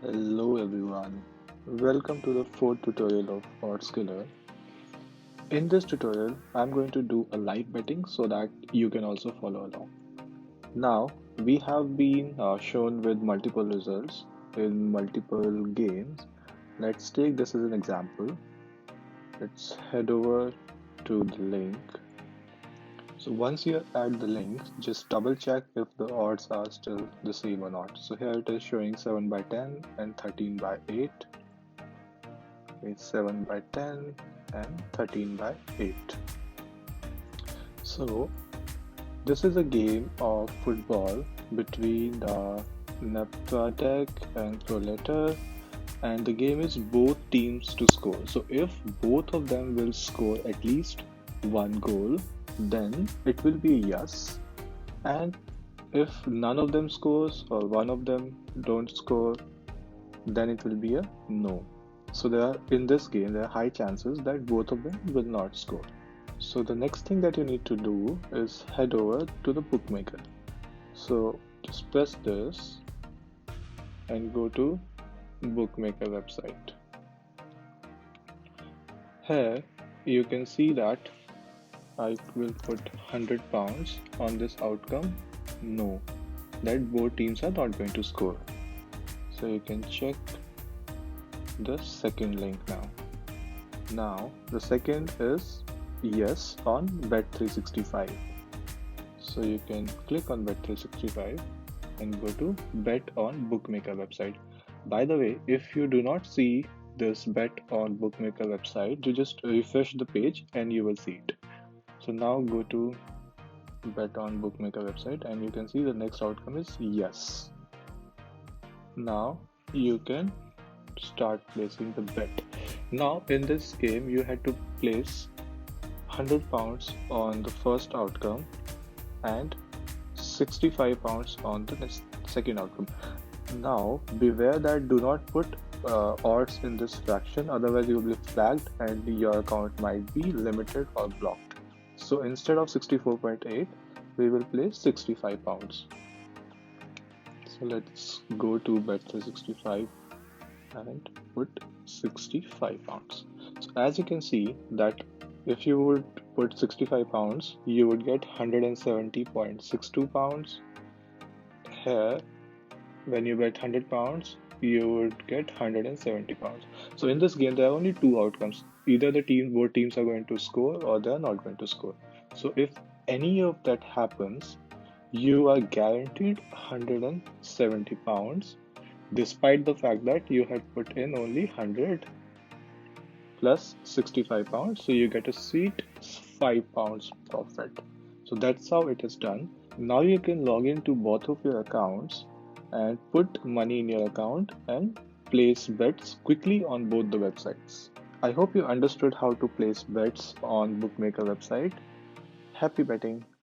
Hello everyone, welcome to the fourth tutorial of Odds Killer. In this tutorial, I'm going to do a live betting so that you can also follow along. Now, we have been shown with multiple results in multiple games. Let's take this as an example. Let's head over to the link. So once you're at the link, just double check if the odds are still the same or not. So here it is showing 7 by 10 and 13 by 8. It's 7 by 10 and 13 by 8. So this is a game of football between Neptratec and Proletar, and the game is both teams to score. So if both of them will score at least one goal, then it will be a yes. And if none of them scores or one of them don't score, then it will be a no. So in this game there are high chances that both of them will not score. So the next thing that you need to do is head over to the bookmaker. So just press this and go to bookmaker website. Here you can see that I will put £100 on this outcome. No, that both teams are not going to score. So you can check the second link now. Now the second is yes on Bet365. So you can click on Bet365 and go to Bet on Bookmaker website. By the way, if you do not see this Bet on Bookmaker website, you just refresh the page and you will see it. So now go to Bet on Bookmaker website and you can see the next outcome is yes. Now you can start placing the bet. Now in this game you had to place £100 on the first outcome and £65 on the second outcome. Now beware that do not put odds in this fraction, otherwise you will be flagged and your account might be limited or blocked. So instead of 64.8 we will place £65. So let's go to Bet365 and put £65. So as you can see that if you would put £65, you would get £170.62. Here, when you bet £100, you would get £170. So in this game, there are only two outcomes. Either both teams are going to score or they are not going to score. So if any of that happens, you are guaranteed £170 despite the fact that you had put in only 100 plus £65, so you get a sweet £5 profit. So that's how it is done. Now you can log into both of your accounts and put money in your account and place bets quickly on both the websites. I hope you understood how to place bets on bookmaker website. Happy betting.